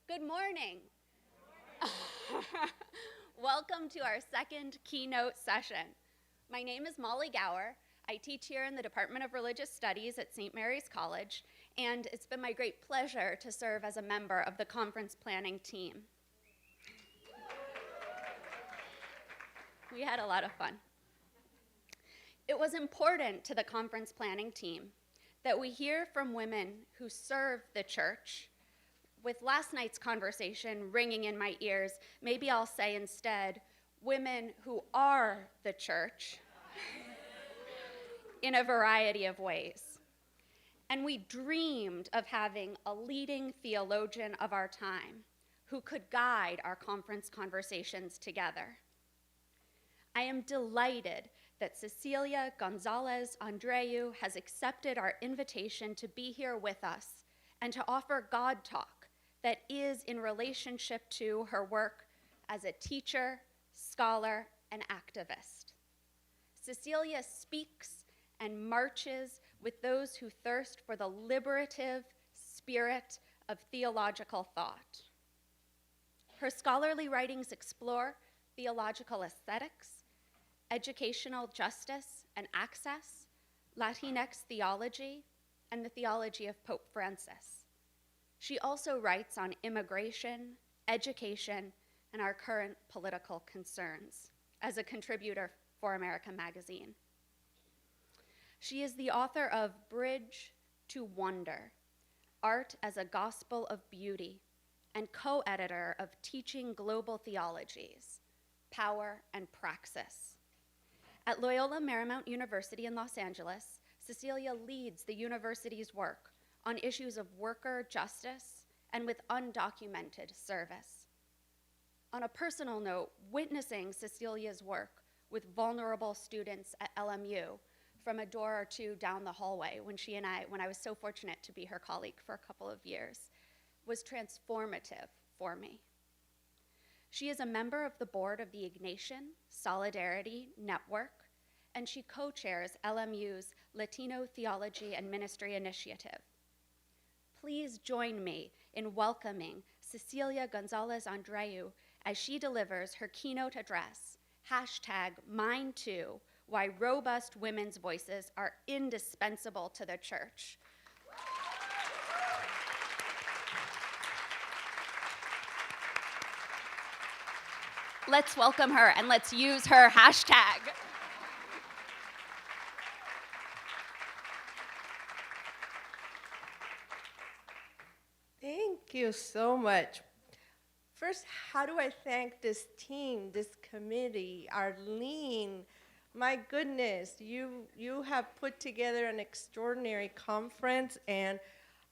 Good morning. Welcome to our second keynote session. My name is Molly Gower. I teach here in the Department of Religious Studies at St. Mary's College, and it's been my great pleasure to serve as a member of the conference planning team. We had a lot of fun. It was important to the conference planning team that we hear from women who serve the church. With last night's conversation ringing in my ears, maybe I'll say instead, women who are the church in a variety of ways. And we dreamed of having a leading theologian of our time who could guide our conference conversations together. I am delighted that Cecilia González Andrieu has accepted our invitation to be here with us and to offer God talk that is in relationship to her work as a teacher, scholar, and activist. Cecilia speaks and marches with those who thirst for the liberative spirit of theological thought. Her scholarly writings explore theological aesthetics, educational justice and access, Latinx theology, and the theology of Pope Francis. She also writes on immigration, education, and our current political concerns as a contributor for America Magazine. She is the author of Bridge to Wonder, Art as a Gospel of Beauty, and co-editor of Teaching Global Theologies, Power and Praxis. At Loyola Marymount University in Los Angeles, Cecilia leads the university's work on issues of worker justice and with undocumented service. On a personal note, witnessing Cecilia's work with vulnerable students at LMU from a door or two down the hallway when I was so fortunate to be her colleague for a couple of years, was transformative for me. She is a member of the board of the Ignatian Solidarity Network, and she co-chairs LMU's Latino Theology and Ministry Initiative. Please join me in welcoming Cecilia González Andrieu as she delivers her keynote address, #MineToo, Why Robust Women's Voices Are Indispensable to the Church. Let's welcome her and let's use her hashtag. Thank you so much. First, how do I thank this team, this committee, Arlene? My goodness, you have put together an extraordinary conference, and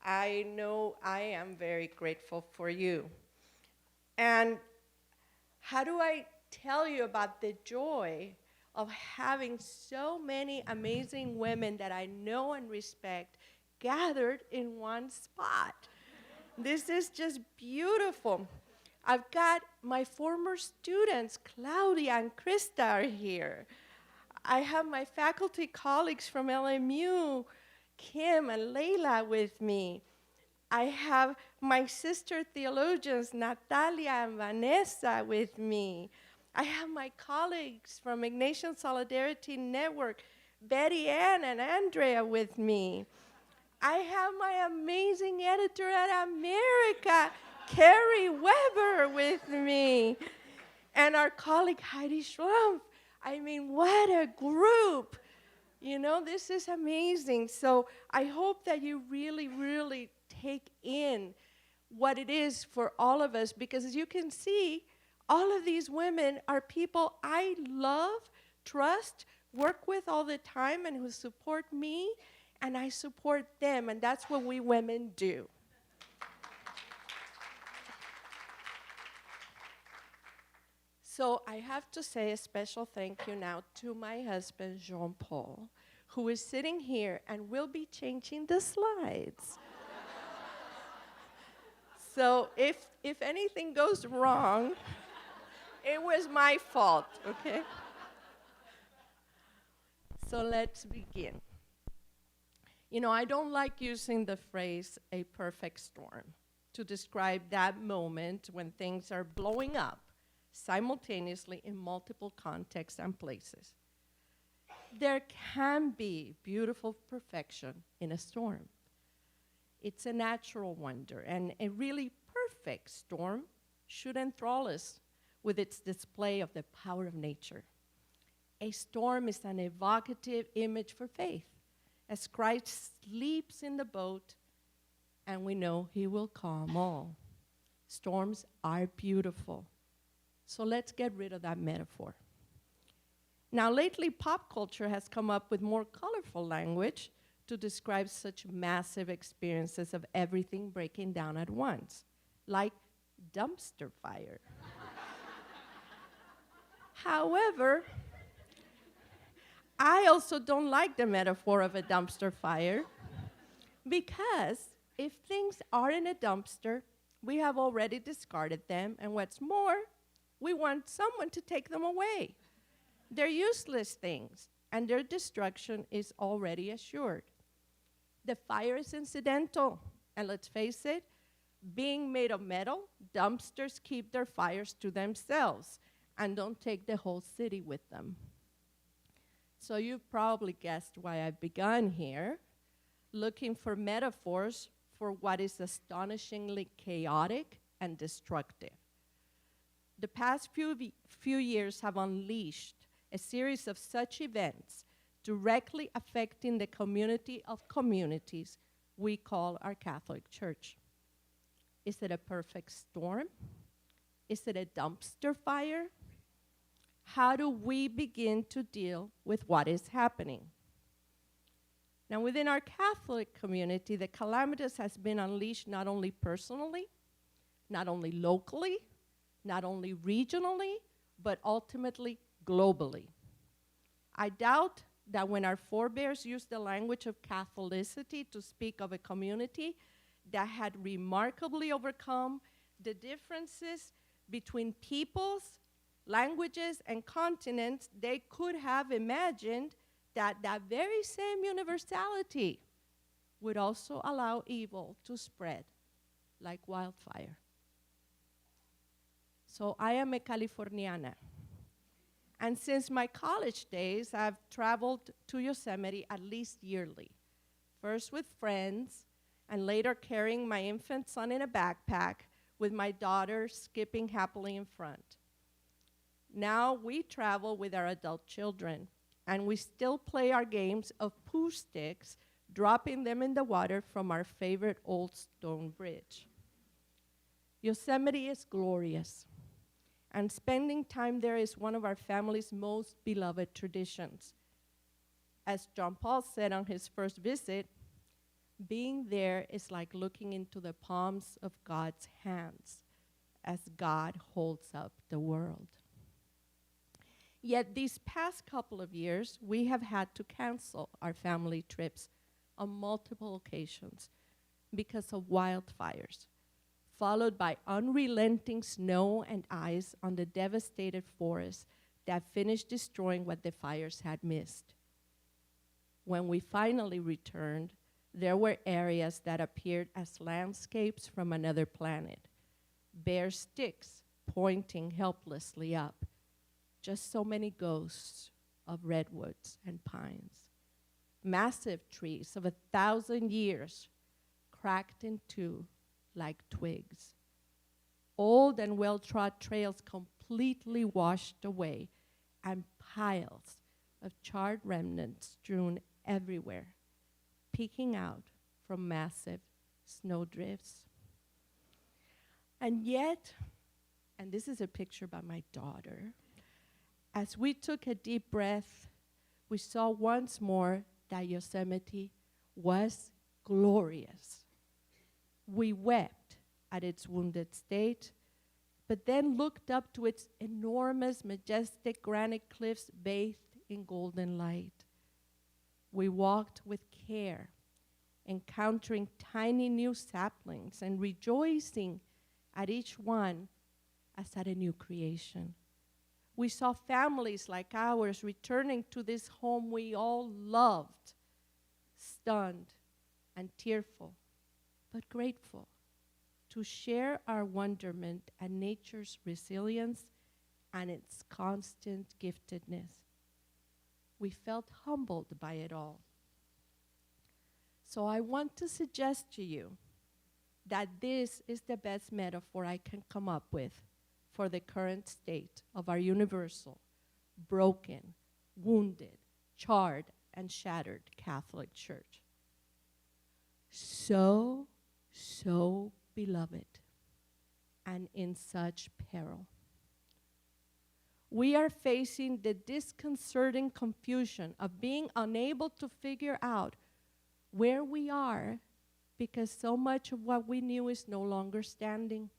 I know I am very grateful for you. And how do I tell you about the joy of having so many amazing women that I know and respect gathered in one spot? This is just beautiful. I've got my former students, Claudia and Krista, are here. I have my faculty colleagues from LMU, Kim and Leila, with me. I have my sister theologians, Natalia and Vanessa, with me. I have my colleagues from Ignatian Solidarity Network, Betty Ann and Andrea, with me. I have my amazing editor at America, Carrie Weber, with me. And our colleague, Heidi Schlumpf. I mean, what a group. You know, this is amazing. So I hope that you really, really take in what it is for all of us, because as you can see, all of these women are people I love, trust, work with all the time, and who support me, and I support them, and that's what we women do. So I have to say a special thank you now to my husband, Jean-Paul, who is sitting here and will be changing the slides. So if anything goes wrong, it was my fault, okay? So let's begin. You know, I don't like using the phrase a perfect storm. to describe that moment when things are blowing up simultaneously in multiple contexts and places. There can be beautiful perfection in a storm. It's a natural wonder, and a really perfect storm should enthrall us with its display of the power of nature. A storm is an evocative image for faith, as Christ sleeps in the boat, and we know he will calm all. Storms are beautiful. So let's get rid of that metaphor. Now, lately, pop culture has come up with more colorful language to describe such massive experiences of everything breaking down at once, like dumpster fire. However, I also don't like the metaphor of a dumpster fire, because if things are in a dumpster, we have already discarded them, and what's more, we want someone to take them away. They're useless things, and their destruction is already assured. The fire is incidental, and let's face it, being made of metal, dumpsters keep their fires to themselves and don't take the whole city with them. So you've probably guessed why I've begun here, looking for metaphors for what is astonishingly chaotic and destructive. The past few years have unleashed a series of such events directly affecting the community of communities we call our Catholic Church. Is it a perfect storm? Is it a dumpster fire? How do we begin to deal with what is happening? Now, within our Catholic community, the calamitous has been unleashed not only personally, not only locally, not only regionally, but ultimately globally. I doubt that when our forebears used the language of Catholicity to speak of a community that had remarkably overcome the differences between peoples, languages, and continents, they could have imagined that that very same universality would also allow evil to spread like wildfire. So I am a Californiana. And since my college days, I've traveled to Yosemite at least yearly, first with friends, and later carrying my infant son in a backpack with my daughter skipping happily in front. Now we travel with our adult children, and we still play our games of poo sticks, dropping them in the water from our favorite old stone bridge. Yosemite is glorious, and spending time there is one of our family's most beloved traditions. As John Paul said on his first visit, being there is like looking into the palms of God's hands as God holds up the world. Yet these past couple of years, we have had to cancel our family trips on multiple occasions because of wildfires, followed by unrelenting snow and ice on the devastated forests that finished destroying what the fires had missed. When we finally returned, there were areas that appeared as landscapes from another planet, bare sticks pointing helplessly up, just so many ghosts of redwoods and pines. Massive trees of 1,000 years cracked in two like twigs. Old and well-trod trails completely washed away, and piles of charred remnants strewn everywhere, peeking out from massive snowdrifts. And yet, and this is a picture by my daughter, as we took a deep breath, we saw once more that Yosemite was glorious. We wept at its wounded state, but then looked up to its enormous, majestic granite cliffs bathed in golden light. We walked with care, encountering tiny new saplings and rejoicing at each one as at a new creation. We saw families like ours returning to this home we all loved, stunned and tearful, but grateful to share our wonderment at nature's resilience and its constant giftedness. We felt humbled by it all. So I want to suggest to you that this is the best metaphor I can come up with for the current state of our universal, broken, wounded, charred, and shattered Catholic Church. So beloved, and in such peril. We are facing the disconcerting confusion of being unable to figure out where we are because so much of what we knew is no longer standing,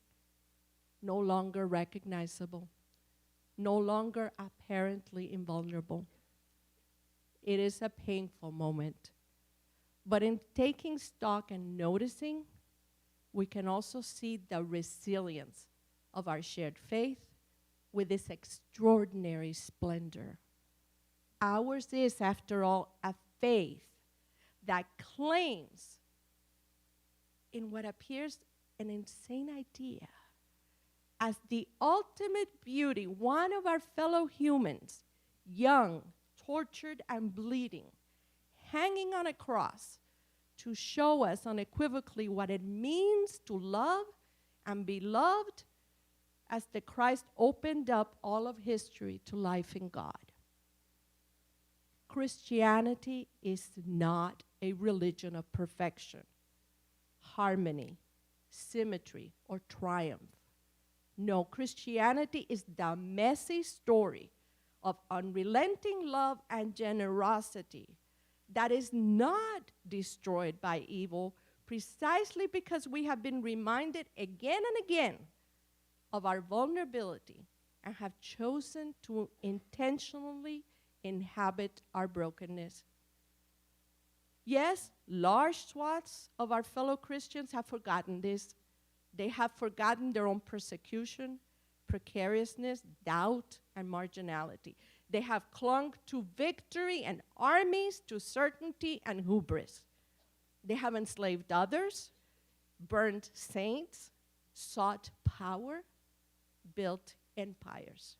no longer recognizable, no longer apparently invulnerable. It is a painful moment. But in taking stock and noticing, we can also see the resilience of our shared faith with this extraordinary splendor. Ours is, after all, a faith that claims in what appears an insane idea as the ultimate beauty, one of our fellow humans, young, tortured, and bleeding, hanging on a cross to show us unequivocally what it means to love and be loved as the Christ opened up all of history to life in God. Christianity is not a religion of perfection, harmony, symmetry, or triumph. No, Christianity is the messy story of unrelenting love and generosity that is not destroyed by evil, precisely because we have been reminded again and again of our vulnerability and have chosen to intentionally inhabit our brokenness. Yes, large swaths of our fellow Christians have forgotten this. They have forgotten their own persecution, precariousness, doubt, and marginality. They have clung to victory and armies, to certainty and hubris. They have enslaved others, burned saints, sought power, built empires.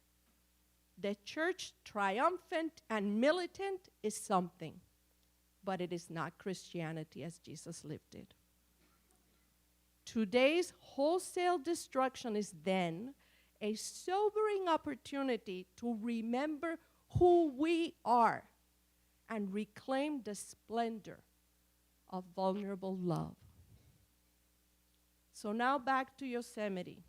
The church, triumphant and militant, is something, but it is not Christianity as Jesus lived it. Today's wholesale destruction is then a sobering opportunity to remember who we are and reclaim the splendor of vulnerable love. So now back to Yosemite.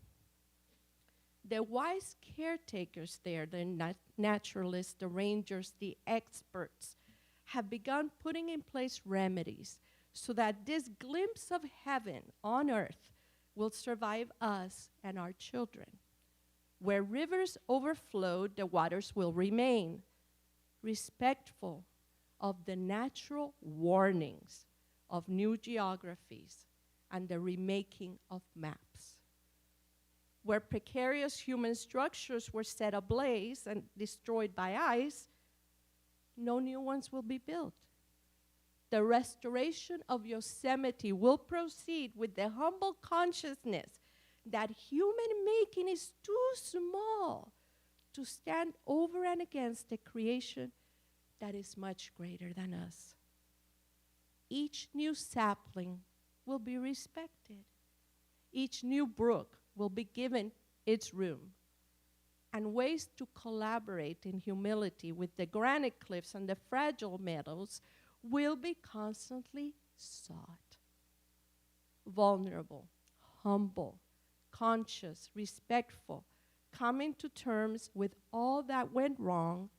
The wise caretakers there, the naturalists, the rangers, the experts, have begun putting in place remedies so that this glimpse of heaven on earth will survive us and our children. Where rivers overflow, the waters will remain, respectful of the natural warnings of new geographies and the remaking of maps. Where precarious human structures were set ablaze and destroyed by ice, no new ones will be built. The restoration of Yosemite will proceed with the humble consciousness that human making is too small to stand over and against a creation that is much greater than us. Each new sapling will be respected. Each new brook will be given its room. And ways to collaborate in humility with the granite cliffs and the fragile meadows will be constantly sought. Vulnerable, humble, conscious, respectful, coming to terms with all that went wrong,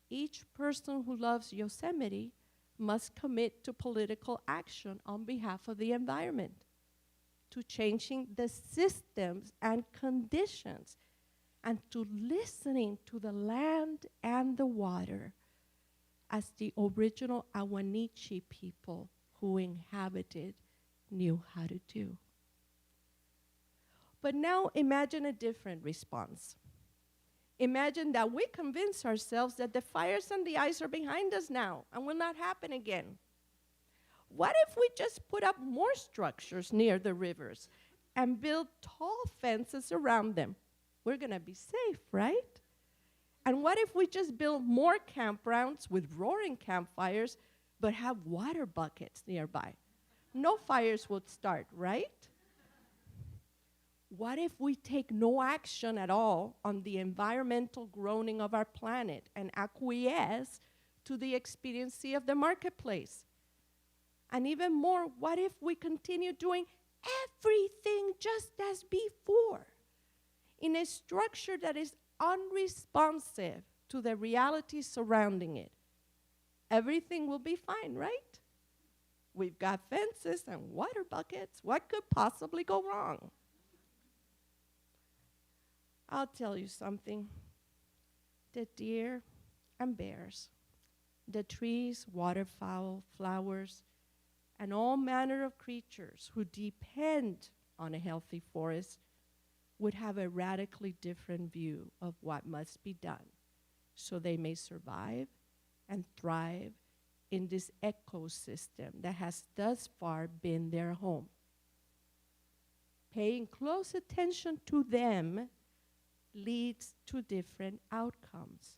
each person who loves Yosemite must commit to political action on behalf of the environment, to changing the systems and conditions, and to listening to the land and the water as the original Awanichi people who inhabited knew how to do. But now imagine a different response. Imagine that we convince ourselves that the fires and the ice are behind us now and will not happen again. What if we just put up more structures near the rivers and build tall fences around them? We're going to be safe, right? And what if we just build more campgrounds with roaring campfires, but have water buckets nearby? No fires would start, right? What if we take no action at all on the environmental groaning of our planet and acquiesce to the expediency of the marketplace? And even more, what if we continue doing everything just as before in a structure that is unresponsive to the reality surrounding it? Everything will be fine, right? We've got fences and water buckets. What could possibly go wrong? I'll tell you something. The deer and bears, the trees, waterfowl, flowers, and all manner of creatures who depend on a healthy forest would have a radically different view of what must be done so they may survive and thrive in this ecosystem that has thus far been their home. Paying close attention to them leads to different outcomes.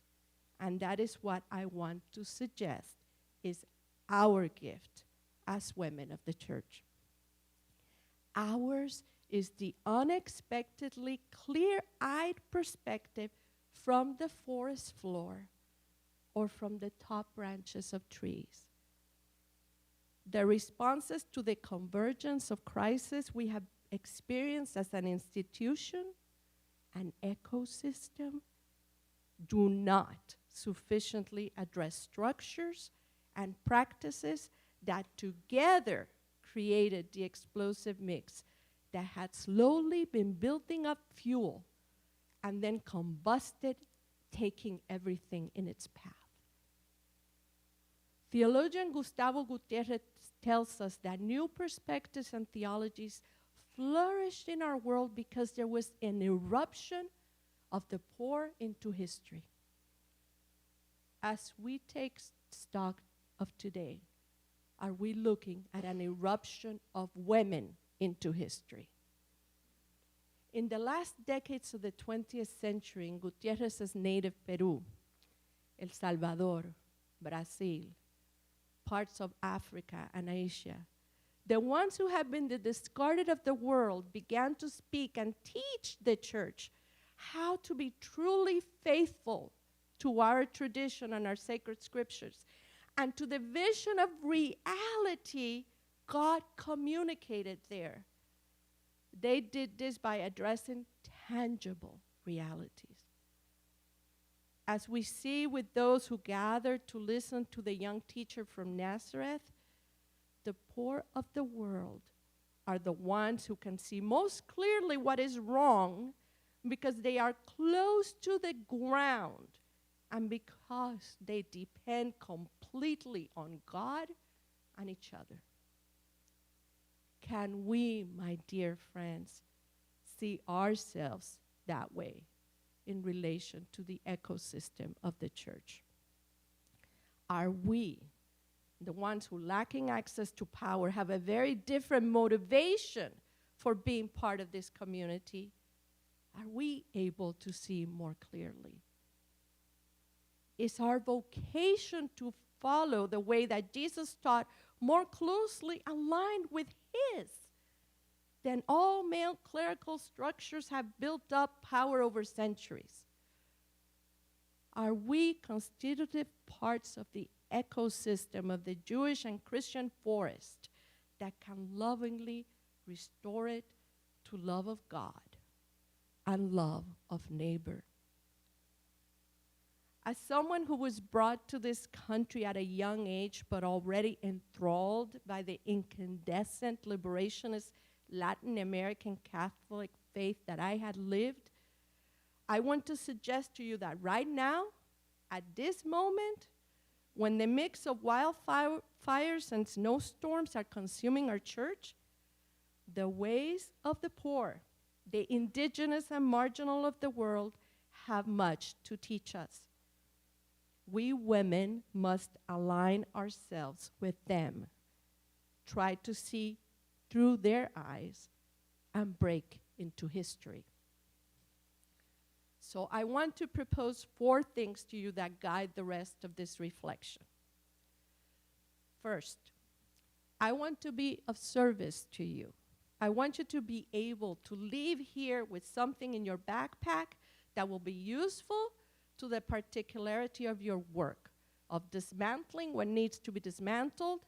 And that is what I want to suggest is our gift as women of the church. Ours is the unexpectedly clear-eyed perspective from the forest floor or from the top branches of trees. The responses to the convergence of crisis we have experienced as an institution, an ecosystem, do not sufficiently address structures and practices that together created the explosive mix that had slowly been building up fuel and then combusted, taking everything in its path. Theologian Gustavo Gutierrez tells us that new perspectives and theologies flourished in our world because there was an eruption of the poor into history. As we take stock of today, are we looking at an eruption of women into history? In the last decades of the 20th century, in Gutierrez's native Peru, El Salvador, Brazil, parts of Africa and Asia, the ones who have been the discarded of the world began to speak and teach the church how to be truly faithful to our tradition and our sacred scriptures and to the vision of reality God communicated there. They did this by addressing tangible realities. As we see with those who gathered to listen to the young teacher from Nazareth, the poor of the world are the ones who can see most clearly what is wrong because they are close to the ground and because they depend completely on God and each other. Can we, my dear friends, see ourselves that way in relation to the ecosystem of the church? Are we, the ones who lacking access to power, have a very different motivation for being part of this community? Are we able to see more clearly? Is our vocation to follow the way that Jesus taught more closely aligned with his than all male clerical structures have built up power over centuries? Are we constitutive parts of the ecosystem of the Jewish and Christian forest that can lovingly restore it to love of God and love of neighbor? As someone who was brought to this country at a young age but already enthralled by the incandescent liberationist Latin American Catholic faith that I had lived, I want to suggest to you that right now, at this moment, when the mix of wildfires and snowstorms are consuming our church, the ways of the poor, the indigenous and marginal of the world, have much to teach us. We women must align ourselves with them, try to see through their eyes, and break into history. So I want to propose 4 things to you that guide the rest of this reflection. First, I want to be of service to you. I want you to be able to leave here with something in your backpack that will be useful to the particularity of your work, of dismantling what needs to be dismantled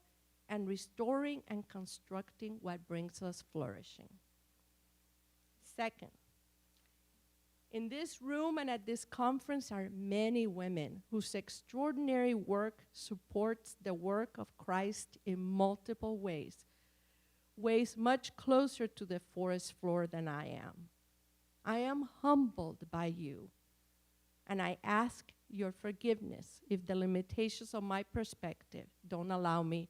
and restoring and constructing what brings us flourishing. Second, in this room and at this conference are many women whose extraordinary work supports the work of Christ in multiple ways much closer to the forest floor than I am. I am humbled by you, and I ask your forgiveness if the limitations of my perspective don't allow me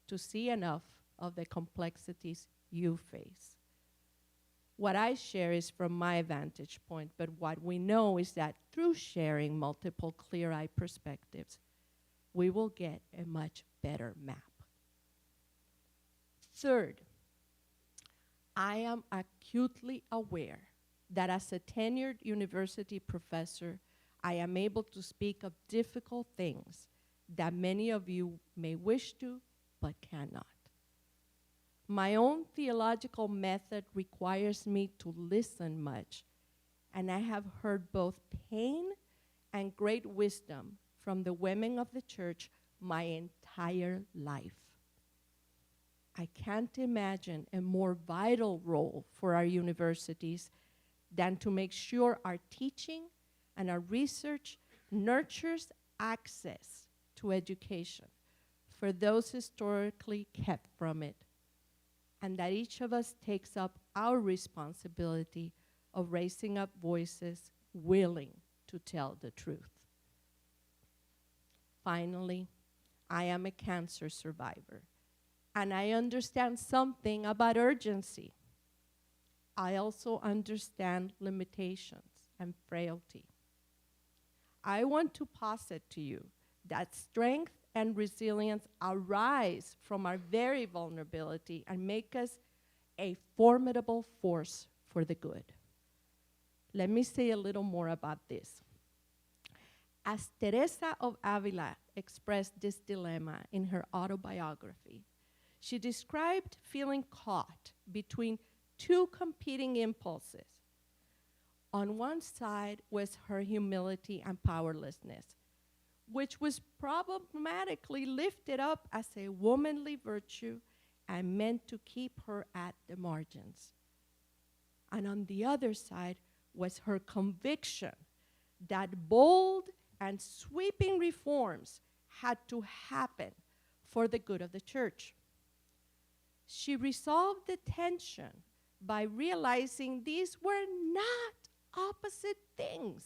to see enough of the complexities you face. What I share is from my vantage point, but what we know is that through sharing multiple clear-eyed perspectives, we will get a much better map. Third, I am acutely aware that as a tenured university professor, I am able to speak of difficult things that many of you may wish to, but cannot. My own theological method requires me to listen much, and I have heard both pain and great wisdom from the women of the church my entire life. I can't imagine a more vital role for our universities than to make sure our teaching and our research nurtures access to education for those historically kept from it, and that each of us takes up our responsibility of raising up voices willing to tell the truth. Finally, I am a cancer survivor, and I understand something about urgency. I also understand limitations and frailty. I want to posit to you that strength and resilience arise from our very vulnerability and make us a formidable force for the good. Let me say a little more about this. As Teresa of Avila expressed this dilemma in her autobiography, she described feeling caught between 2 competing impulses. On one side was her humility and powerlessness, which was problematically lifted up as a womanly virtue and meant to keep her at the margins. And on the other side was her conviction that bold and sweeping reforms had to happen for the good of the church. She resolved the tension by realizing these were not opposite things.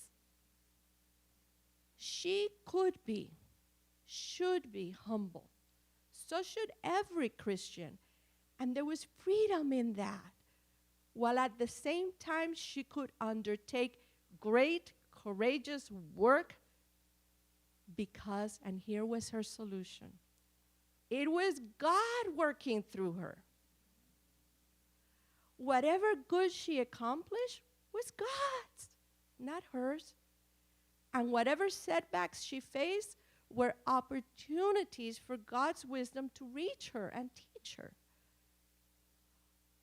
She could be, should be humble. So should every Christian. And there was freedom in that. While at the same time she could undertake great, courageous work because, and here was her solution, it was God working through her. Whatever good she accomplished was God's, not hers. And whatever setbacks she faced were opportunities for God's wisdom to reach her and teach her.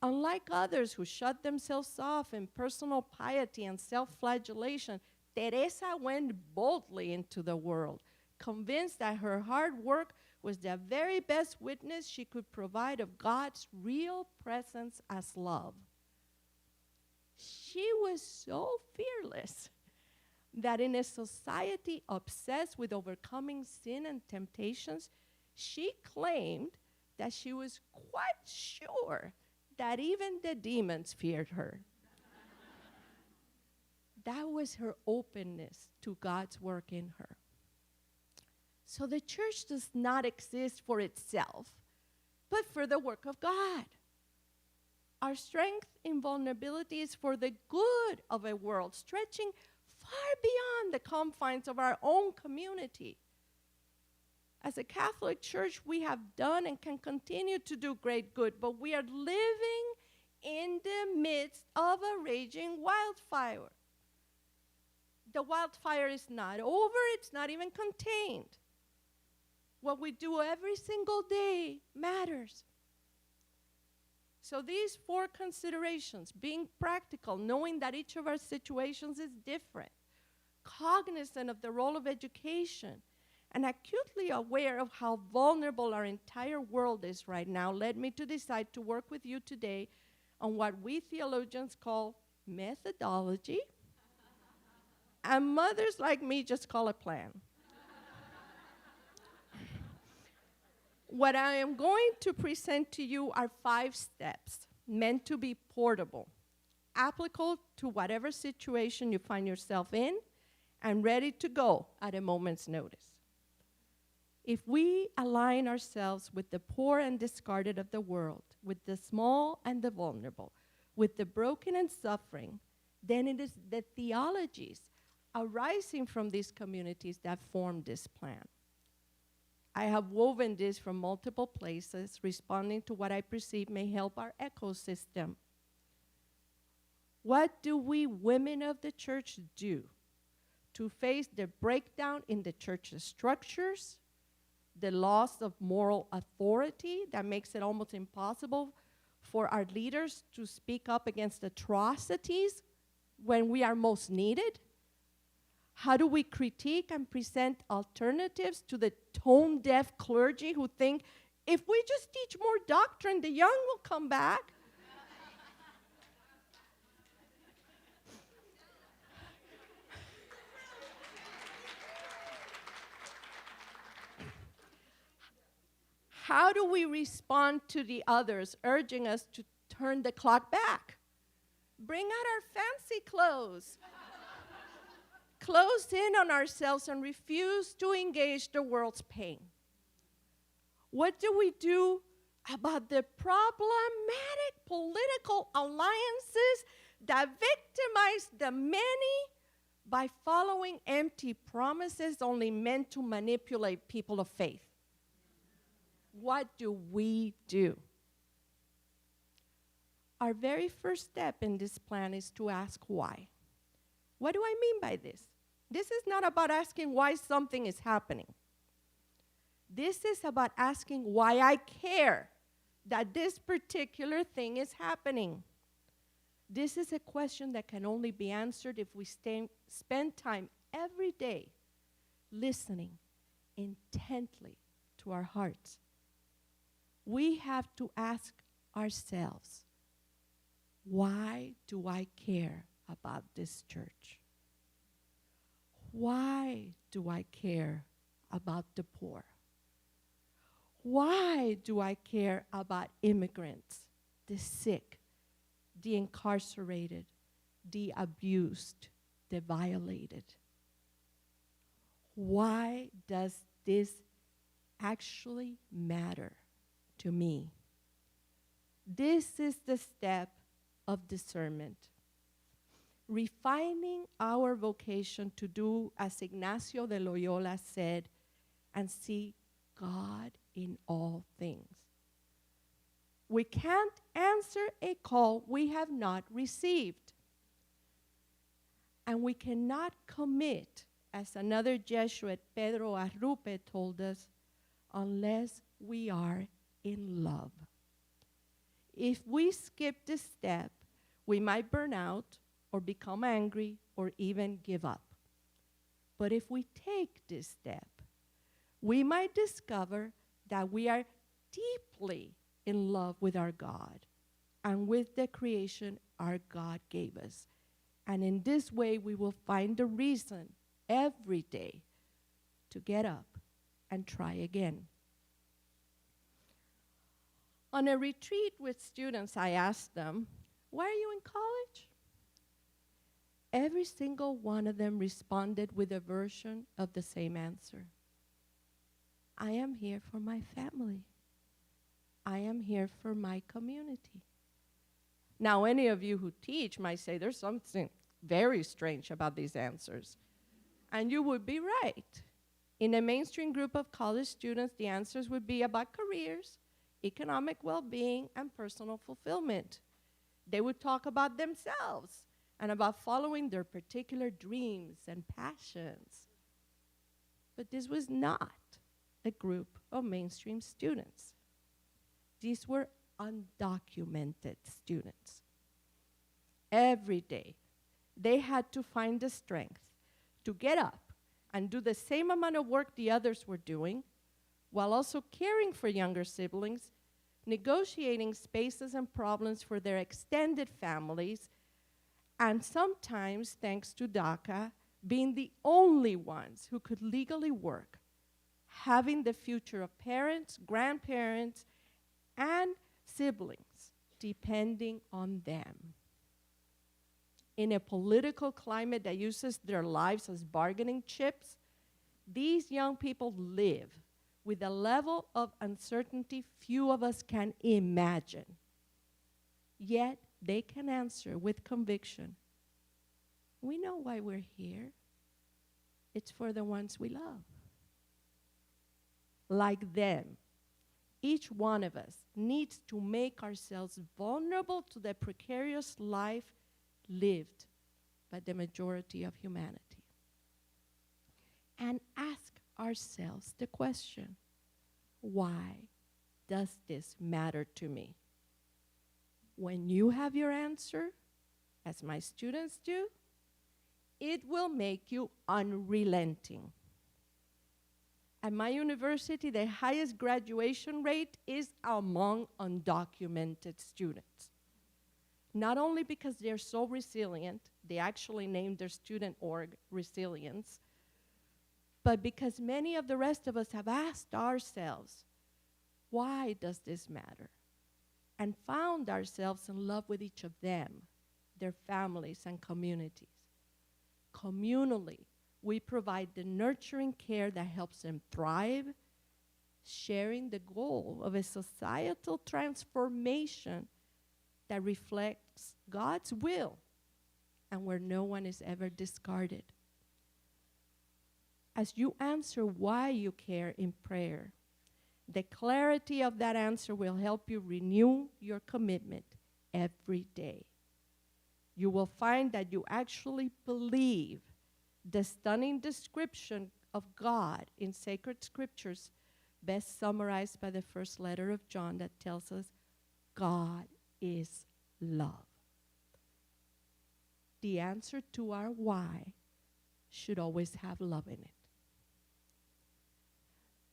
Unlike others who shut themselves off in personal piety and self-flagellation, Teresa went boldly into the world, convinced that her hard work was the very best witness she could provide of God's real presence as love. She was so fearless that in a society obsessed with overcoming sin and temptations, she claimed that she was quite sure that even the demons feared her. That was her openness to God's work in her. So the church does not exist for itself, but for the work of God. Our strength in vulnerability is for the good of a world stretching far beyond the confines of our own community. As a Catholic Church, we have done and can continue to do great good, but we are living in the midst of a raging wildfire. The wildfire is not over, it's not even contained. What we do every single day matters. So these 4 considerations, being practical, knowing that each of our situations is different, cognizant of the role of education, and acutely aware of how vulnerable our entire world is right now, led me to decide to work with you today on what we theologians call methodology, and mothers like me just call a plan. What I am going to present to you are 5 steps meant to be portable, applicable to whatever situation you find yourself in, and ready to go at a moment's notice. If we align ourselves with the poor and discarded of the world, with the small and the vulnerable, with the broken and suffering, then it is the theologies arising from these communities that form this plan. I have woven this from multiple places, responding to what I perceive may help our ecosystem. What do we women of the church do to face the breakdown in the church's structures, the loss of moral authority that makes it almost impossible for our leaders to speak up against atrocities when we are most needed? How do we critique and present alternatives to the tone-deaf clergy who think if we just teach more doctrine, the young will come back? How do we respond to the others urging us to turn the clock back? Bring out our fancy clothes. Close in on ourselves and refuse to engage the world's pain. What do we do about the problematic political alliances that victimize the many by following empty promises only meant to manipulate people of faith? What do we do? Our very first step in this plan is to ask why. What do I mean by this? This is not about asking why something is happening. This is about asking why I care that this particular thing is happening. This is a question that can only be answered if we spend time every day listening intently to our hearts. We have to ask ourselves, why do I care about this church? Why do I care about the poor? Why do I care about immigrants, the sick, the incarcerated, the abused, the violated? Why does this actually matter to me? This is the step of discernment. Refining our vocation to do as Ignacio de Loyola said, and see God in all things. We can't answer a call we have not received. And we cannot commit, as another Jesuit, Pedro Arrupe, told us, unless we are in love. If we skip this step, we might burn out or become angry or even give up. But if we take this step, we might discover that we are deeply in love with our God and with the creation our God gave us. And in this way, we will find a reason every day to get up and try again. On a retreat with students, I asked them, why are you in college? Every single one of them responded with a version of the same answer. I am here for my family. I am here for my community. Now, any of you who teach might say there's something very strange about these answers. And you would be right. In a mainstream group of college students, the answers would be about careers, economic well-being, and personal fulfillment. They would talk about themselves and about following their particular dreams and passions. But this was not a group of mainstream students. These were undocumented students. Every day, they had to find the strength to get up and do the same amount of work the others were doing, while also caring for younger siblings, negotiating spaces and problems for their extended families, and sometimes, thanks to DACA, being the only ones who could legally work, having the future of parents, grandparents, and siblings depending on them. In a political climate that uses their lives as bargaining chips, these young people live with a level of uncertainty few of us can imagine. Yet they can answer with conviction, we know why we're here. It's for the ones we love. Like them, each one of us needs to make ourselves vulnerable to the precarious life lived by the majority of humanity. And ask ourselves the question, why does this matter to me? When you have your answer, as my students do, it will make you unrelenting. At my university, the highest graduation rate is among undocumented students. Not only because they're so resilient, they actually named their student org Resilience, but because many of the rest of us have asked ourselves, why does this matter? And found ourselves in love with each of them, their families and communities. Communally, we provide the nurturing care that helps them thrive, sharing the goal of a societal transformation that reflects God's will and where no one is ever discarded. As you answer why you care in prayer, the clarity of that answer will help you renew your commitment every day. You will find that you actually believe the stunning description of God in sacred scriptures, best summarized by the first letter of John that tells us God is love. The answer to our why should always have love in it.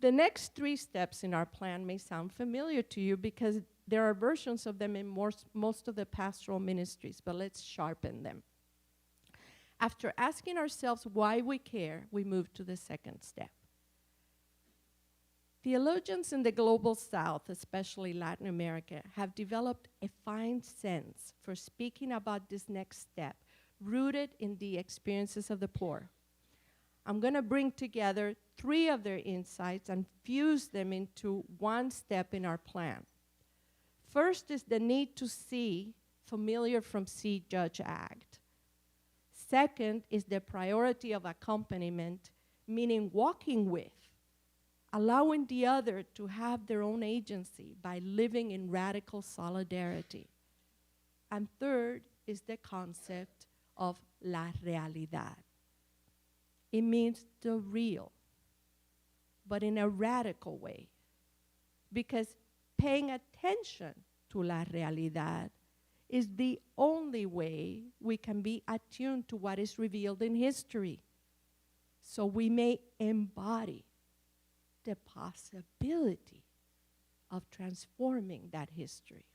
The next 3 steps in our plan may sound familiar to you because there are versions of them in most of the pastoral ministries, but let's sharpen them. After asking ourselves why we care, we move to the second step. Theologians in the global south, especially Latin America, have developed a fine sense for speaking about this next step, rooted in the experiences of the poor. I'm going to bring together 3 of their insights and fuse them into one step in our plan. First is the need to see, familiar from See, Judge, Act. Second is the priority of accompaniment, meaning walking with, allowing the other to have their own agency by living in radical solidarity. And third is the concept of la realidad. It means the real, but in a radical way. Because paying attention to la realidad is the only way we can be attuned to what is revealed in history, so we may embody the possibility of transforming that history.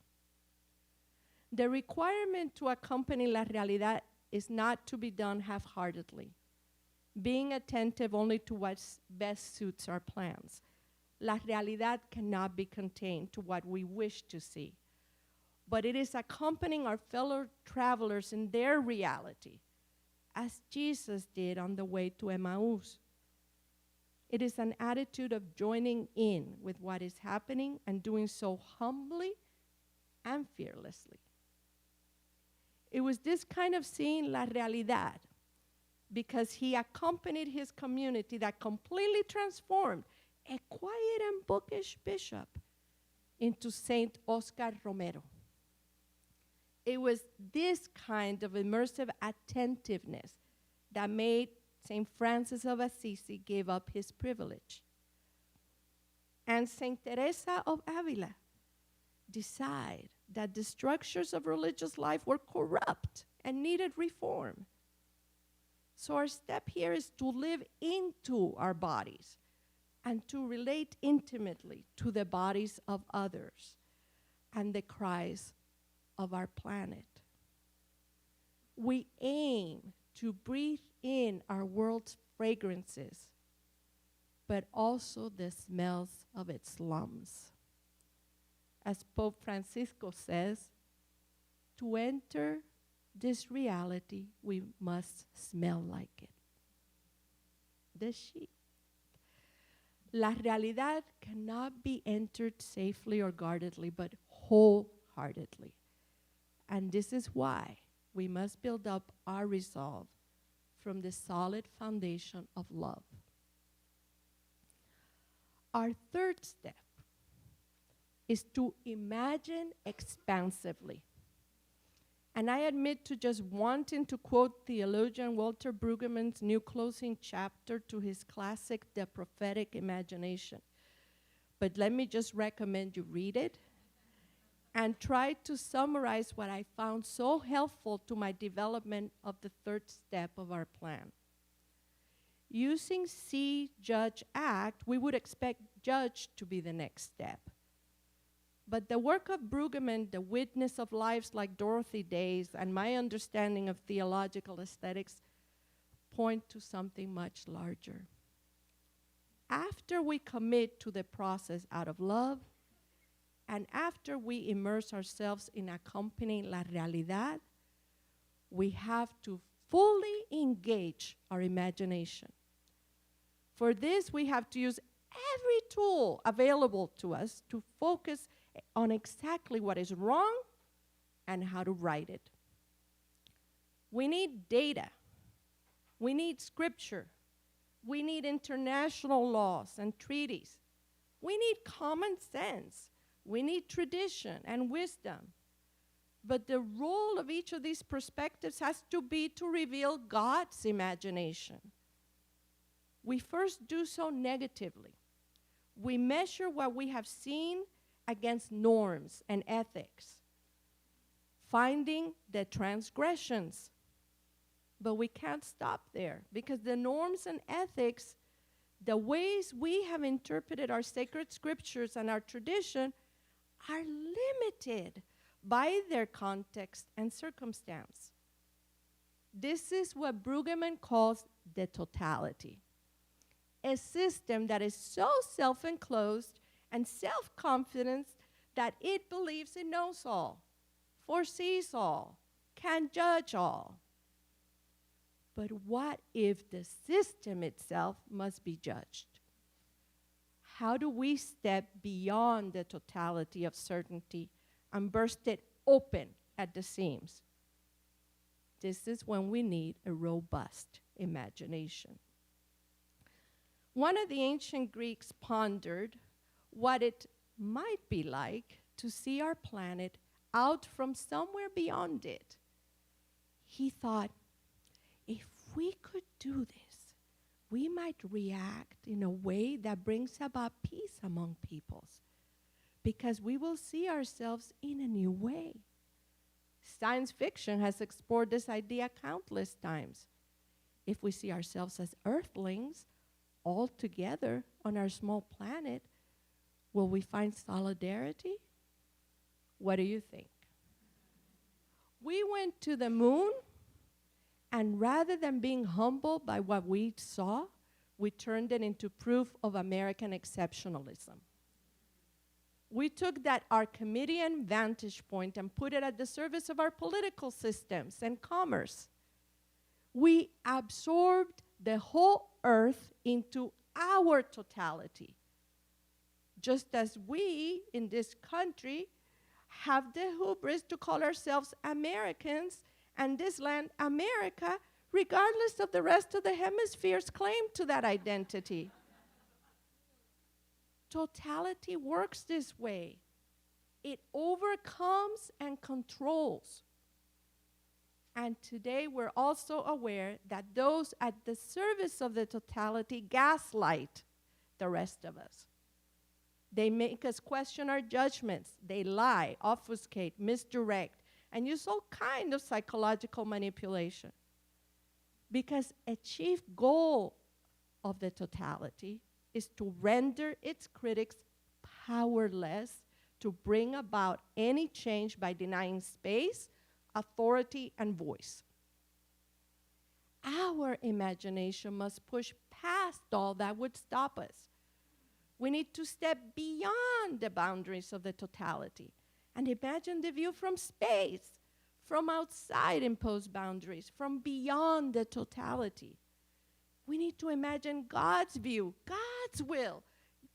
The requirement to accompany la realidad is not to be done half-heartedly, being attentive only to what best suits our plans. La realidad cannot be contained to what we wish to see, but it is accompanying our fellow travelers in their reality, as Jesus did on the way to Emmaus. It is an attitude of joining in with what is happening and doing so humbly and fearlessly. It was this kind of seeing la realidad, because he accompanied his community, that completely transformed a quiet and bookish bishop into Saint Oscar Romero. it was this kind of immersive attentiveness that made St. Francis of Assisi give up his privilege. And St. Teresa of Avila decided that the structures of religious life were corrupt and needed reform. So our step here is to live into our bodies and to relate intimately to the bodies of others and the cries of our planet. We aim to breathe in our world's fragrances, but also the smells of its slums. As Pope Francisco says, to enter this reality, we must smell like it. Does she? La realidad cannot be entered safely or guardedly, but wholeheartedly. And this is why we must build up our resolve from the solid foundation of love. Our third step is to imagine expansively. And I admit to just wanting to quote theologian Walter Brueggemann's new closing chapter to his classic, The Prophetic Imagination. But let me just recommend you read it and try to summarize what I found so helpful to my development of the third step of our plan. Using see, judge, act, we would expect judge to be the next step. But the work of Brueggemann, the witness of lives like Dorothy Day's, and my understanding of theological aesthetics point to something much larger. After we commit to the process out of love, and after we immerse ourselves in accompanying la realidad, we have to fully engage our imagination. For this, we have to use every tool available to us to focus on exactly what is wrong and how to right it. We need data. We need scripture. We need international laws and treaties. We need common sense. We need tradition and wisdom. But the role of each of these perspectives has to be to reveal God's imagination. We first do so negatively. We measure what we have seen against norms and ethics, finding the transgressions. But we can't stop there, because the norms and ethics, the ways we have interpreted our sacred scriptures and our tradition, are limited by their context and circumstance. This is what Brueggemann calls the totality, a system that is so self-enclosed and self-confident that it believes it knows all, foresees all, can judge all. But what if the system itself must be judged? How do we step beyond the totality of certainty and burst it open at the seams? This is when we need a robust imagination. One of the ancient Greeks pondered what it might be like to see our planet out from somewhere beyond it. He thought, if we could do this, we might react in a way that brings about peace among peoples, because we will see ourselves in a new way. Science fiction has explored this idea countless times. If we see ourselves as earthlings, all together on our small planet, will we find solidarity? What do you think? We went to the moon, and rather than being humbled by what we saw, we turned it into proof of American exceptionalism. We took that Archimedean vantage point and put it at the service of our political systems and commerce. We absorbed the whole earth into our totality, just as we in this country have the hubris to call ourselves Americans and this land America, regardless of the rest of the hemisphere's claim to that identity. Totality works this way. It overcomes and controls. And today we're also aware that those at the service of the totality gaslight the rest of us. They make us question our judgments. They lie, obfuscate, misdirect, and use all kind of psychological manipulation. Because a chief goal of the totality is to render its critics powerless to bring about any change by denying space, authority, and voice. Our imagination must push past all that would stop us. We need to step beyond the boundaries of the totality and imagine the view from space, from outside imposed boundaries, from beyond the totality. We need to imagine God's view, God's will,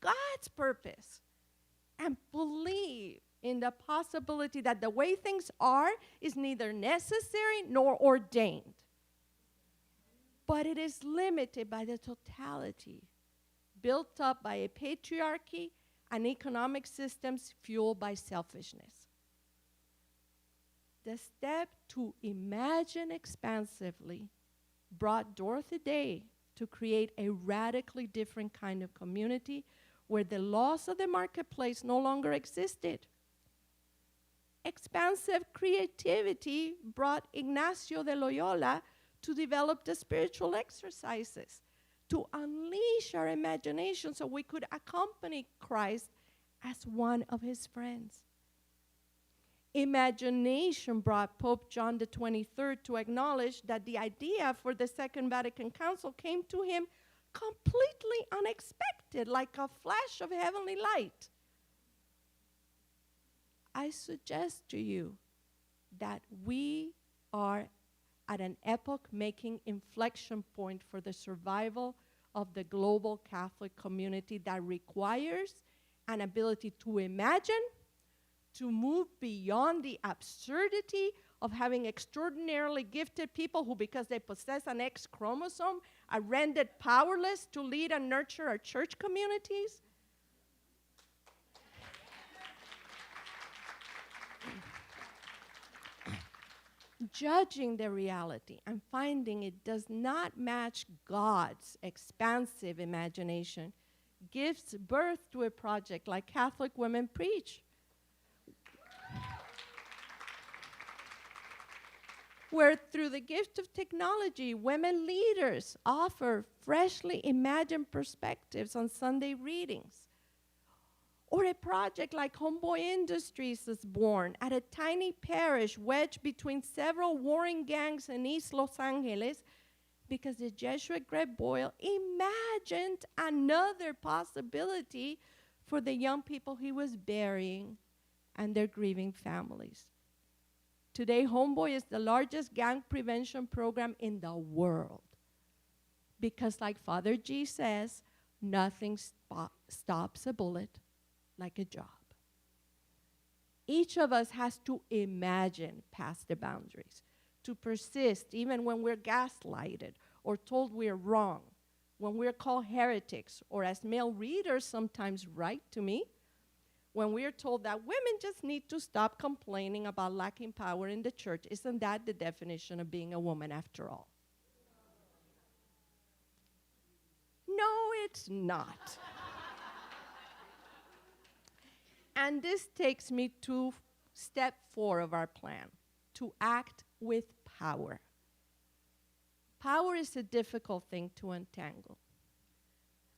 God's purpose, and believe in the possibility that the way things are is neither necessary nor ordained, but it is limited by the totality built up by a patriarchy and economic systems fueled by selfishness. The step to imagine expansively brought Dorothy Day to create a radically different kind of community where the laws of the marketplace no longer existed. Expansive creativity brought Ignacio de Loyola to develop the spiritual exercises, to unleash our imagination so we could accompany Christ as one of his friends. Imagination brought Pope John the 23rd to acknowledge that the idea for the Second Vatican Council came to him completely unexpected, like a flash of heavenly light. I suggest to you that we are at an epoch-making inflection point for the survival of the global Catholic community that requires an ability to imagine, to move beyond the absurdity of having extraordinarily gifted people who, because they possess an X chromosome, are rendered powerless to lead and nurture our church communities. Judging the reality and finding it does not match God's expansive imagination gives birth to a project like Catholic Women Preach, where through the gift of technology, women leaders offer freshly imagined perspectives on Sunday readings. Or a project like Homeboy Industries is born at a tiny parish wedged between several warring gangs in East Los Angeles because the Jesuit Greg Boyle imagined another possibility for the young people he was burying and their grieving families. Today, Homeboy is the largest gang prevention program in the world because, like Father G says, nothing stops a bullet like a job. Each of us has to imagine past the boundaries, to persist even when we're gaslighted or told we're wrong, when we're called heretics, or as male readers sometimes write to me, when we're told that women just need to stop complaining about lacking power in the church. Isn't that the definition of being a woman after all? No, it's not. And this takes me to step 4 of our plan, to act with power. Power is a difficult thing to untangle.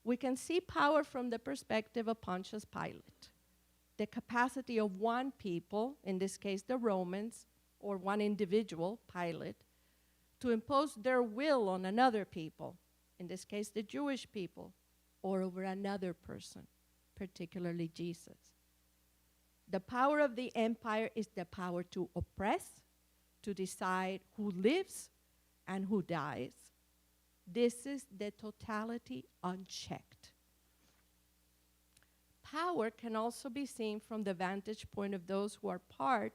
We can see power from the perspective of Pontius Pilate, the capacity of one people, in this case the Romans, or one individual, Pilate, to impose their will on another people, in this case the Jewish people, or over another person, particularly Jesus. The power of the empire is the power to oppress, to decide who lives and who dies. This is the totality unchecked. Power can also be seen from the vantage point of those who are part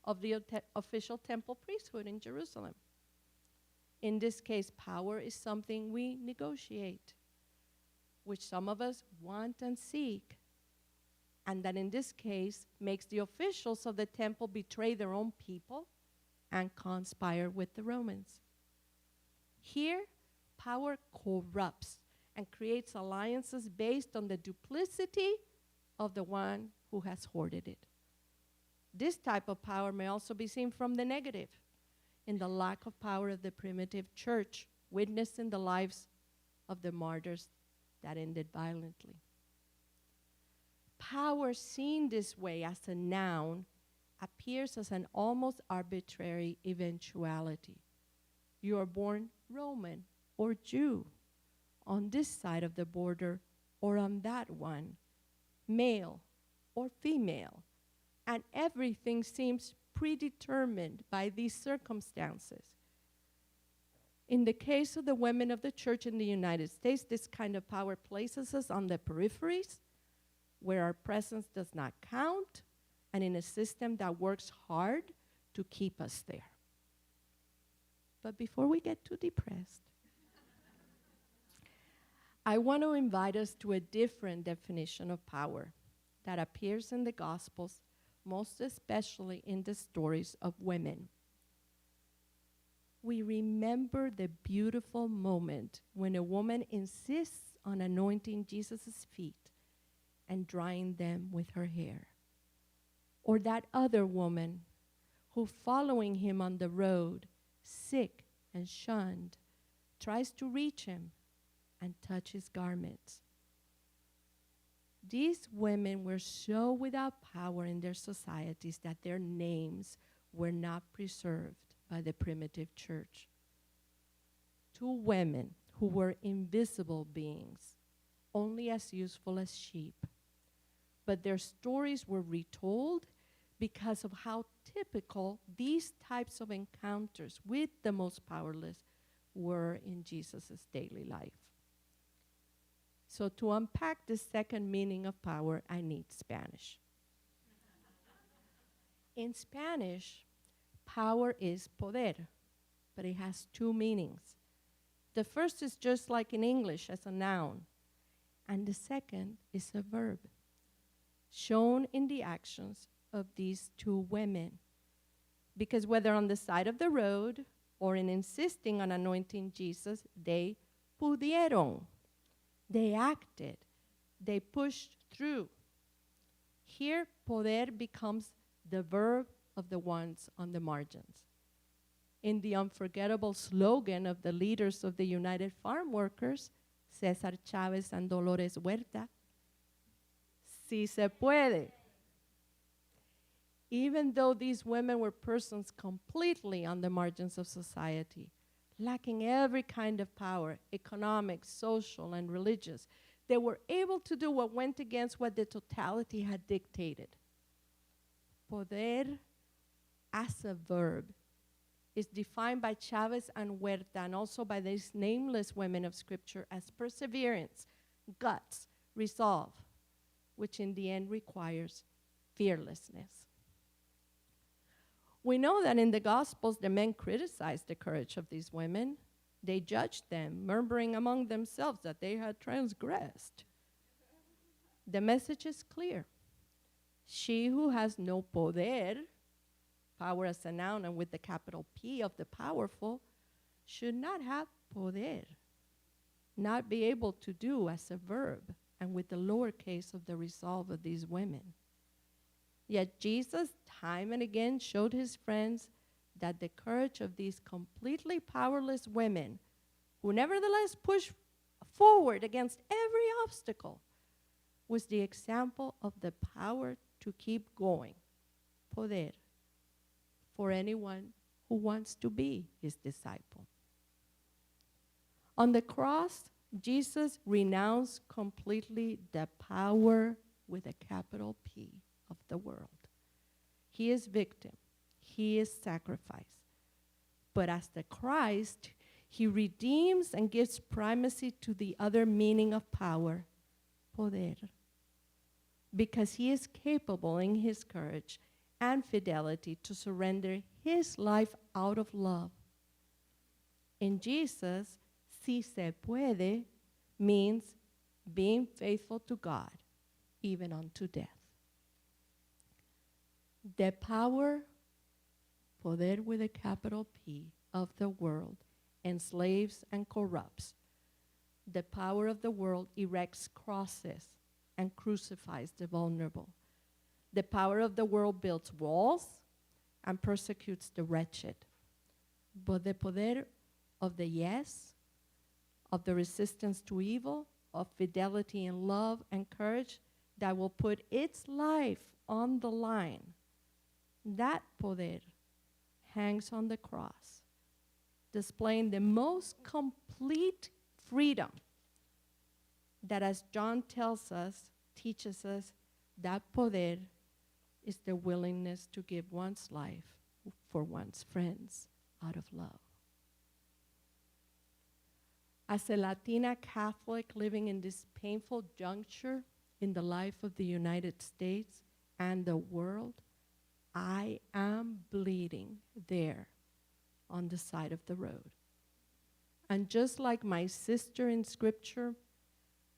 of the official temple priesthood in Jerusalem. In this case, power is something we negotiate, which some of us want and seek, and that in this case makes the officials of the temple betray their own people and conspire with the Romans. Here, power corrupts and creates alliances based on the duplicity of the one who has hoarded it. This type of power may also be seen from the negative, in the lack of power of the primitive church, witnessed in the lives of the martyrs that ended violently. Power seen this way as a noun appears as an almost arbitrary eventuality. You are born Roman or Jew, on this side of the border or on that one, male or female, and everything seems predetermined by these circumstances. In the case of the women of the church in the United States, this kind of power places us on the peripheries, where our presence does not count, and in a system that works hard to keep us there. But before we get too depressed, I want to invite us to a different definition of power that appears in the Gospels, most especially in the stories of women. We remember the beautiful moment when a woman insists on anointing Jesus' feet and drying them with her hair. Or that other woman who, following him on the road, sick and shunned, tries to reach him and touch his garments. These women were so without power in their societies that their names were not preserved by the primitive church. Two women who were invisible beings, only as useful as sheep. But their stories were retold because of how typical these types of encounters with the most powerless were in Jesus' daily life. So to unpack the second meaning of power, I need Spanish. In Spanish, power is poder, but it has two meanings. The first is just like in English as a noun, and the second is a verb, shown in the actions of these two women. Because whether on the side of the road or in insisting on anointing Jesus, they pudieron. They acted. They pushed through. Here, poder becomes the verb of the ones on the margins. In the unforgettable slogan of the leaders of the United Farm Workers, César Chávez and Dolores Huerta, "Si se puede." Even though these women were persons completely on the margins of society, lacking every kind of power, economic, social, and religious, they were able to do what went against what the totality had dictated. Poder, as a verb, is defined by Chávez and Huerta, and also by these nameless women of Scripture, as perseverance, guts, resolve, which in the end requires fearlessness. We know that in the Gospels, the men criticized the courage of these women. They judged them, murmuring among themselves that they had transgressed. The message is clear. She who has no poder, power as a noun and with the capital P of the powerful, should not have poder, not be able to do as a verb, and with the lowercase of the resolve of these women. Yet Jesus, time and again, showed his friends that the courage of these completely powerless women, who nevertheless pushed forward against every obstacle, was the example of the power to keep going, poder, for anyone who wants to be his disciple. On the cross, Jesus renounced completely the power with a capital P of the world. He is victim. He is sacrifice. But as the Christ, he redeems and gives primacy to the other meaning of power, poder, because he is capable in his courage and fidelity to surrender his life out of love. In Jesus, si se puede means being faithful to God, even unto death. The power poder with a capital P, of the world enslaves and corrupts. The power of the world erects crosses and crucifies the vulnerable. The power of the world builds walls and persecutes the wretched. But the poder of the yes, of the resistance to evil, of fidelity and love and courage that will put its life on the line, that poder hangs on the cross, displaying the most complete freedom that, as John tells us, teaches us, that poder is the willingness to give one's life for one's friends out of love. As a Latina Catholic living in this painful juncture in the life of the United States and the world, I am bleeding there on the side of the road. And just like my sister in Scripture,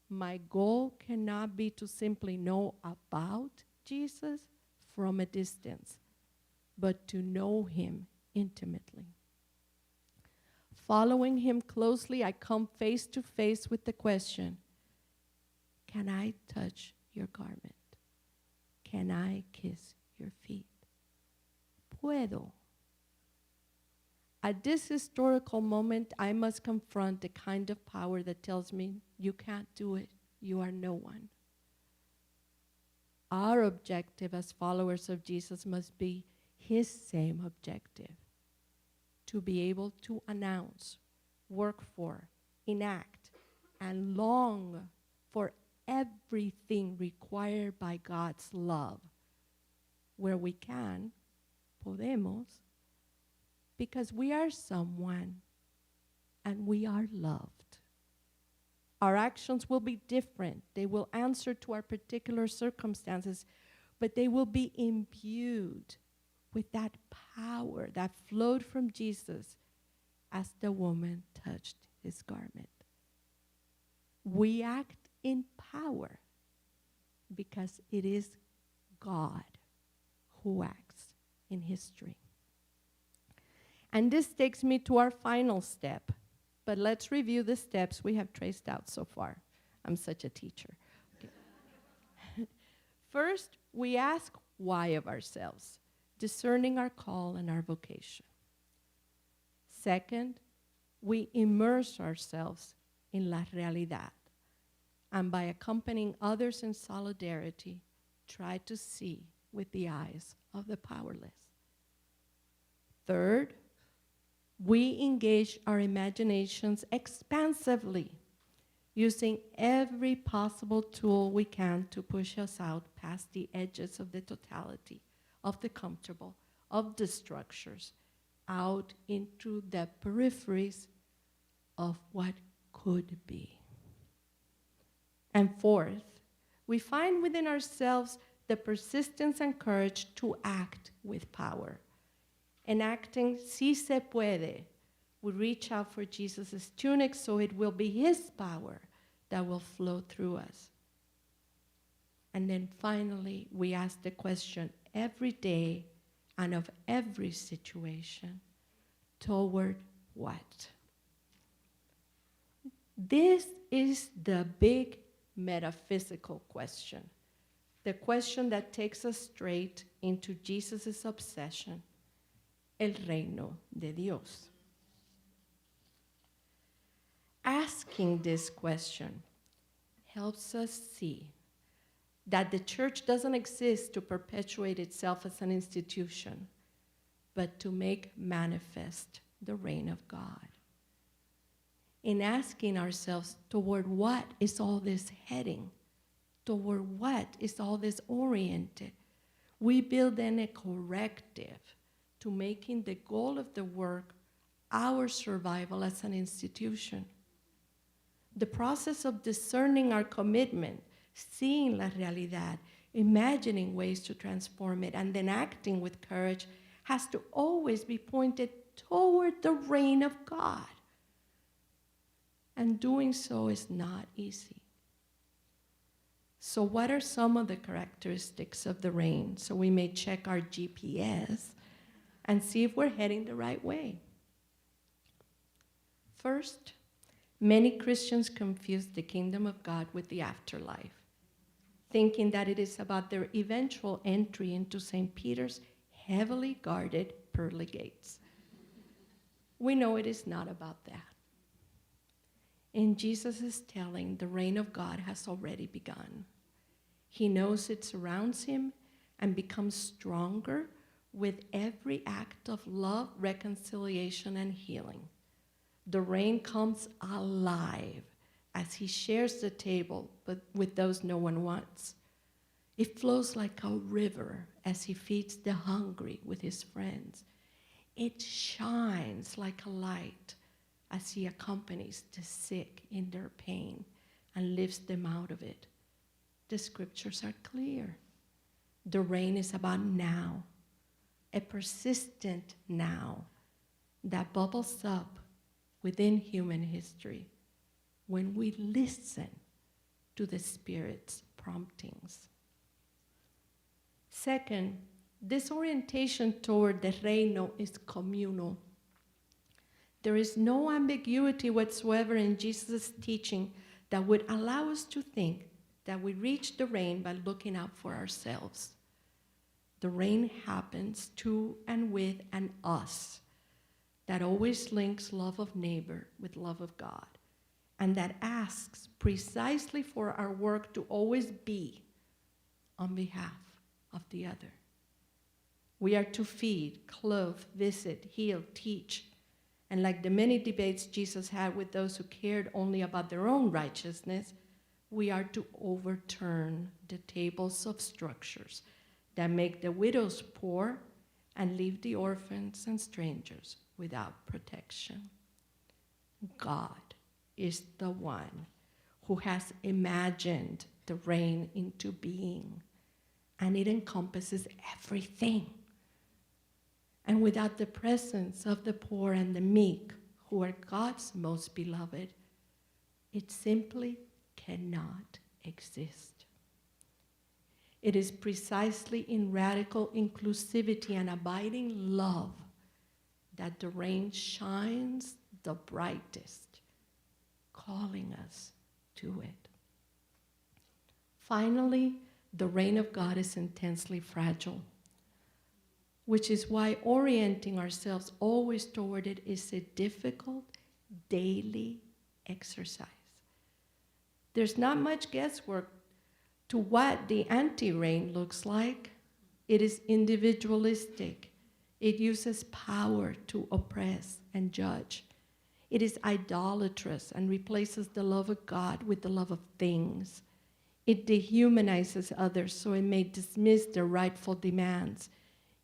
my goal cannot be to simply know about Jesus from a distance, but to know him intimately. Following him closely, I come face to face with the question, can I touch your garment? Can I kiss your feet? Puedo. At this historical moment, I must confront the kind of power that tells me, you can't do it, you are no one. Our objective as followers of Jesus must be his same objective, to be able to announce, work for, enact, and long for everything required by God's love, where we can, podemos, because we are someone and we are loved. Our actions will be different. They will answer to our particular circumstances, but they will be imbued with that power that flowed from Jesus as the woman touched his garment. We act in power because it is God who acts in history. And this takes me to our final step, but let's review the steps we have traced out so far. I'm such a teacher. Okay. First, we ask why of ourselves, discerning our call and our vocation. Second, we immerse ourselves in la realidad, and by accompanying others in solidarity, try to see with the eyes of the powerless. Third, we engage our imaginations expansively, using every possible tool we can to push us out past the edges of the totality, of the comfortable, of the structures, out into the peripheries of what could be. And fourth, we find within ourselves the persistence and courage to act with power. Enacting si se puede, we reach out for Jesus' tunic so it will be his power that will flow through us. And then finally, we ask the question every day and of every situation, toward what? This is the big metaphysical question, the question that takes us straight into Jesus' obsession, el reino de Dios. Asking this question helps us see that the church doesn't exist to perpetuate itself as an institution, but to make manifest the reign of God. In asking ourselves, toward what is all this heading? Toward what is all this oriented? We build then a corrective to making the goal of the work our survival as an institution. The process of discerning our commitment, seeing la realidad, imagining ways to transform it, and then acting with courage has to always be pointed toward the reign of God. And doing so is not easy. So what are some of the characteristics of the reign? So we may check our GPS and see if we're heading the right way. First, many Christians confuse the kingdom of God with the afterlife, thinking that it is about their eventual entry into St. Peter's heavily guarded pearly gates. We know it is not about that. In Jesus' telling, the reign of God has already begun. He knows it surrounds him and becomes stronger with every act of love, reconciliation, and healing. The reign comes alive as he shares the table but with those no one wants. It flows like a river as he feeds the hungry with his friends. It shines like a light as he accompanies the sick in their pain and lifts them out of it. The scriptures are clear. The reign is about now, a persistent now that bubbles up within human history when we listen to the Spirit's promptings. Second, this orientation toward the reino is communal. There is no ambiguity whatsoever in Jesus' teaching that would allow us to think that we reach the reign by looking out for ourselves. The reign happens to and with an us that always links love of neighbor with love of God, and that asks precisely for our work to always be on behalf of the other. We are to feed, clothe, visit, heal, teach, and like the many debates Jesus had with those who cared only about their own righteousness, we are to overturn the tables of structures that make the widows poor and leave the orphans and strangers without protection. God is the one who has imagined the reign into being, and it encompasses everything. And without the presence of the poor and the meek, who are God's most beloved, it simply cannot exist. It is precisely in radical inclusivity and abiding love that the reign shines the brightest, calling us to it. Finally, the reign of God is intensely fragile, which is why orienting ourselves always toward it is a difficult daily exercise. There's not much guesswork to what the anti-reign looks like. It is individualistic. It uses power to oppress and judge. It is idolatrous and replaces the love of God with the love of things. It dehumanizes others so it may dismiss their rightful demands.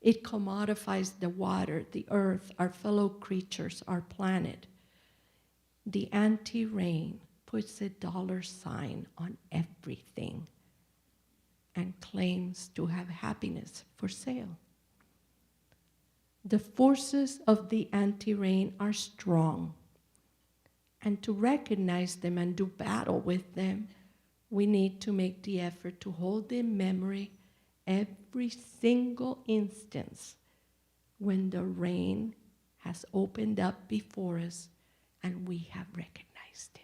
It commodifies the water, the earth, our fellow creatures, our planet. The anti-reign puts a $ on everything and claims to have happiness for sale. The forces of the anti-reign are strong, and to recognize them and do battle with them, we need to make the effort to hold in memory every single instance when the reign has opened up before us and we have recognized it.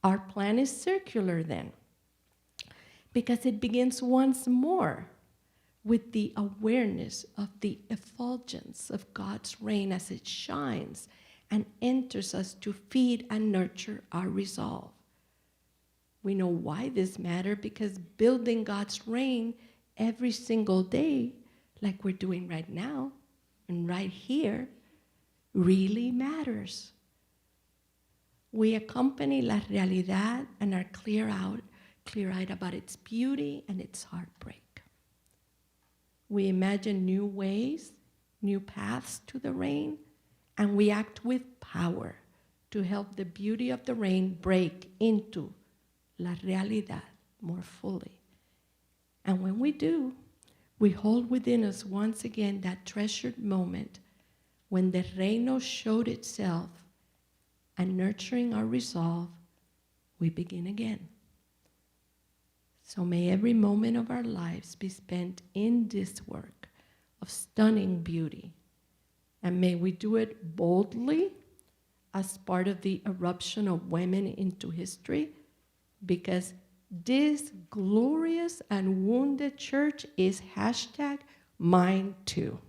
Our plan is circular then, because it begins once more with the awareness of the effulgence of God's reign as it shines and enters us to feed and nurture our resolve. We know why this matters, because building God's reign every single day, like we're doing right now and right here, really matters. We accompany la realidad and are clear-eyed about its beauty and its heartbreak. We imagine new ways, new paths to the reign, and we act with power to help the beauty of the reign break into la realidad more fully. And when we do, we hold within us once again that treasured moment when the reino showed itself, and nurturing our resolve, we begin again. So may every moment of our lives be spent in this work of stunning beauty. And may we do it boldly as part of the eruption of women into history, because this glorious and wounded church is #mine too.